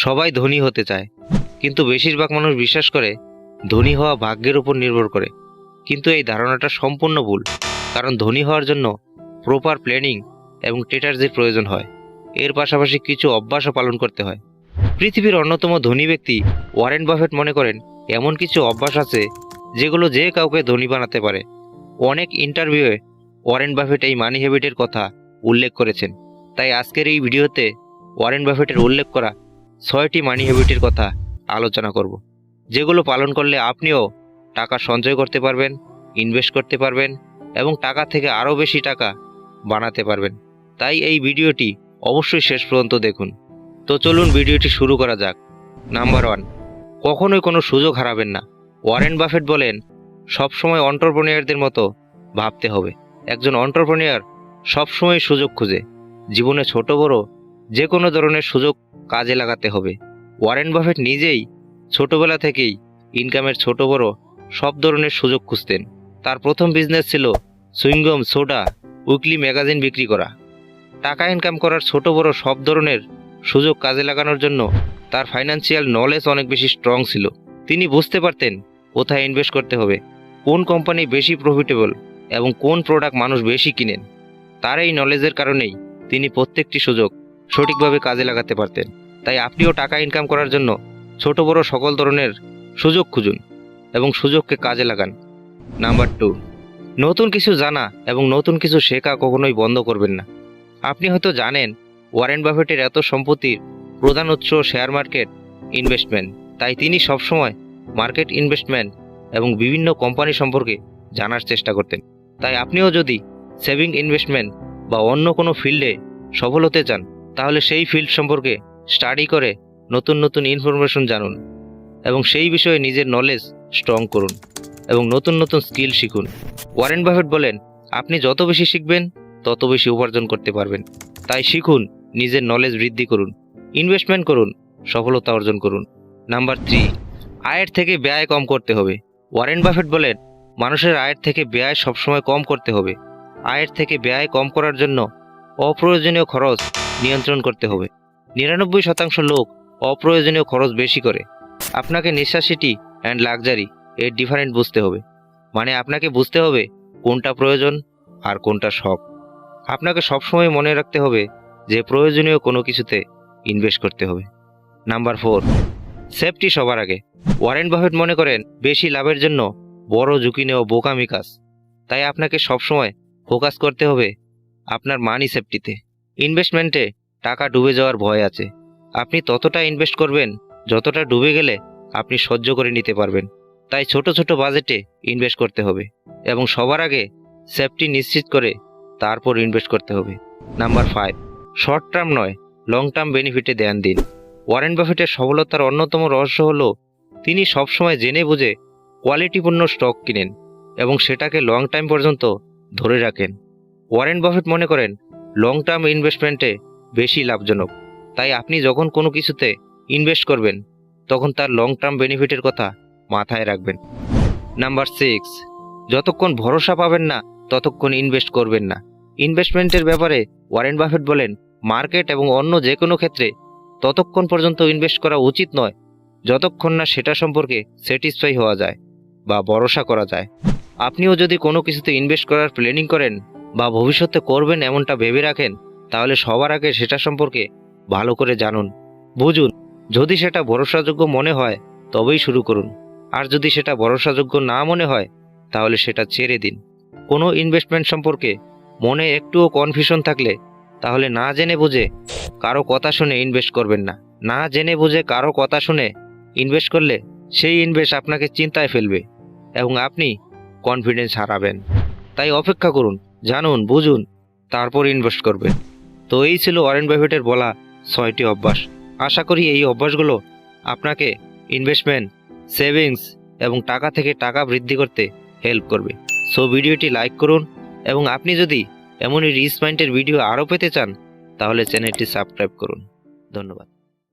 সবাই ধনী হতে চায়, কিন্তু বেশিরভাগ মানুষ বিশ্বাস করে ধনী হওয়া ভাগ্যের উপর নির্ভর করে। কিন্তু এই ধারণাটা সম্পূর্ণ ভুল, কারণ ধনী হওয়ার জন্য প্রপার প্ল্যানিং এবং স্ট্র্যাটেজির প্রয়োজন হয়। এর পাশাপাশি কিছু অভ্যাসও পালন করতে হয়। পৃথিবীর অন্যতম ধনী ব্যক্তি ওয়ারেন বাফেট মনে করেন এমন কিছু অভ্যাস আছে যেগুলো যে কাউকে ধনী বানাতে পারে। অনেক ইন্টারভিউয়ে ওয়ারেন বাফেট এই মানি হ্যাবিটের কথা উল্লেখ করেছেন। তাই আজকের এই ভিডিওতে ওয়ারেন বাফেটের উল্লেখ করা 6টি মানি হ্যাবিটের কথা আলোচনা করব, যেগুলো পালন করলে আপনিও টাকা সঞ্চয় করতে পারবেন, ইনভেস্ট করতে পারবেন এবং টাকা থেকে আরও বেশি টাকা বানাতে পারবেন। তাই এই ভিডিওটি অবশ্যই শেষ পর্যন্ত দেখুন। তো চলুন ভিডিওটি শুরু করা যাক। নাম্বার 1, কখনোই কোনো সুযোগ হারাবেন না। ওয়ারেন বাফেট বলেন, সবসময় এন্টারপ্রেনিয়ারদের মতো ভাবতে হবে। একজন এন্টারপ্রেনিয়ার সবসময় সুযোগ খুঁজে। জীবনে ছোট বড় যে কোনো ধরনের সুযোগ কাজে লাগাতে হবে। ওয়ারেন বাফেট নিজেই ছোটবেলা থেকেই ইনকামের ছোট বড় সব ধরনের সুযোগ খুঁজতেন। তার প্রথম বিজনেস ছিল সুইংগম, সোডা, উইকলি ম্যাগাজিন বিক্রি করা। টাকা ইনকাম করার ছোট বড় সব ধরনের সুযোগ কাজে লাগানোর জন্য তার ফাইন্যান্সিয়াল নলেজ অনেক বেশি স্ট্রং ছিল। তিনি বুঝতে পারতেন কোথায় ইনভেস্ট করতে হবে, কোন কোম্পানি বেশি প্রফিটেবল এবং কোন প্রোডাক্ট মানুষ বেশি কিনেন। তার এই নলেজের কারণেই তিনি প্রত্যেকটি সুযোগ সঠিকভাবে কাজে লাগাতে পারতেন। তাই আপনিও টাকা ইনকাম করার জন্য ছোট বড় সকল ধরনের সুযোগ খুঁজুন এবং সুযোগকে কাজে লাগান। নাম্বার 2, নতুন কিছু জানা এবং নতুন কিছু শেখা কখনোই বন্ধ করবেন না। আপনি হয়তো জানেন ওয়ারেন বাফেটের এত সম্পত্তির প্রধান উৎস শেয়ার মার্কেট ইনভেস্টমেন্ট। তাই তিনি সবসময় মার্কেট ইনভেস্টমেন্ট এবং বিভিন্ন কোম্পানি সম্পর্কে জানার চেষ্টা করতেন। তাই আপনিও যদি সেভিং ইনভেস্টমেন্ট বা অন্য কোনো ফিল্ডে সফল হতে চান, তাহলে সেই ফিল্ড সম্পর্কে স্টাডি করে নতুন নতুন ইনফরমেশন জানুন এবং সেই বিষয়ে নিজের নলেজ স্ট্রং করুন এবং নতুন নতুন স্কিল শিখুন। ওয়ারেন বাফেট বলেন, আপনি যত বেশি শিখবেন তত বেশি উপার্জন করতে পারবেন। তাই শিখুন, নিজের নলেজ বৃদ্ধি করুন, ইনভেস্টমেন্ট করুন, সফলতা অর্জন করুন। নাম্বার 3, আয়ের থেকে ব্যয় কম করতে হবে। ওয়ারেন বাফেট বলেন, মানুষের আয়ের থেকে ব্যয় সবসময় কম করতে হবে। আয়ের থেকে ব্যয় কম করার জন্য অপ্রয়োজনীয় খরচ নিয়ন্ত্রণ করতে হবে। 99% লোক অপ্রয়োজনীয় খরচ বেশি করে। আপনাকে নেসেসিটি অ্যান্ড লাক্সারি এর ডিফারেন্ট বুঝতে হবে। মানে আপনাকে বুঝতে হবে কোনটা প্রয়োজন আর কোনটা শখ। আপনাকে সবসময় মনে রাখতে হবে যে প্রয়োজনীয় কোনো কিছুতে ইনভেস্ট করতে হবে। নাম্বার 4, সেফটি সবার আগে। ওয়ারেন বাফেট মনে করেন বেশি লাভের জন্য বড় ঝুঁকি নেওয়া বোকামি কাজ। তাই আপনাকে সবসময় ফোকাস করতে হবে আপনার মানি সেফটিতে। ইনভেস্টমেন্টে টাকা ডুবে যাওয়ার ভয় আছে। আপনি ততটা ইনভেস্ট করবেন যতটা ডুবে গেলে আপনি সহ্য করে নিতে পারবেন। তাই ছোট ছোট বাজেটে ইনভেস্ট করতে হবে এবং সবার আগে সেফটি নিশ্চিত করে তারপর ইনভেস্ট করতে হবে। নাম্বার 5, শর্ট টার্ম নয় লং টার্ম বেনিফিটে ধ্যান দিন। ওয়ারেন বাফেটের সফলতার অন্যতম রহস্য হলো তিনি সবসময় জেনে বুঝে কোয়ালিটিপূর্ণ স্টক কিনেন এবং সেটাকে লং টাইম পর্যন্ত ধরে রাখেন। ওয়ারেন বাফেট মনে করেন লং টার্ম ইনভেস্টমেন্টে বেশি লাভজনক। তাই আপনি যখন কোনো কিছুতে ইনভেস্ট করবেন তখন তার লং টার্ম বেনিফিটের কথা মাথায় রাখবেন। নাম্বার 6, যতক্ষণ ভরসা পাবেন না ততক্ষণ ইনভেস্ট করবেন না। ইনভেস্টমেন্টের ব্যাপারে ওয়ারেন বাফেট বলেন, মার্কেট এবং অন্য যে কোনো ক্ষেত্রে ততক্ষণ পর্যন্ত ইনভেস্ট করা উচিত নয় যতক্ষণ না সেটা সম্পর্কে স্যাটিসফাই হওয়া যায় বা ভরসা করা যায়। আপনিও যদি কোনো কিছুতে ইনভেস্ট করার প্ল্যানিং করেন বা ভবিষ্যতে করবেন এমনটা ভেবে রাখেন, তাহলে সবার আগে সেটা সম্পর্কে ভালো করে জানুন, বুঝুন। যদি সেটা ভরসাযোগ্য মনে হয় তবেই শুরু করুন, আর যদি সেটা ভরসাযোগ্য না মনে হয় তাহলে সেটা ছেড়ে দিন। কোনো ইনভেস্টমেন্ট সম্পর্কে মনে একটুও কনফিউশন থাকলে তাহলে না জেনে বুঝে কারো কথা শুনে ইনভেস্ট করবেন না। না জেনে বুঝে কারো কথা শুনে ইনভেস্ট করলে সেই ইনভেস্ট আপনাকে চিন্তায় ফেলবে এবং আপনি কনফিডেন্স হারাবেন। তাই অপেক্ষা করুন, জানুন, বুঝুন, তারপর ইনভেস্ট করবেন। তো এই ছিল ওয়ারেন বাফেটের বলা 6টি অভ্যাস। আশা করি এই অভ্যাসগুলো আপনাকে ইনভেস্টমেন্ট, সেভিংস এবং টাকা থেকে টাকা বৃদ্ধি করতে হেল্প করবে। সো ভিডিওটি লাইক করুন এবং আপনি যদি এমনই রিচ মাইন্ডের ভিডিও আরও পেতে চান তাহলে চ্যানেলটি সাবস্ক্রাইব করুন। ধন্যবাদ।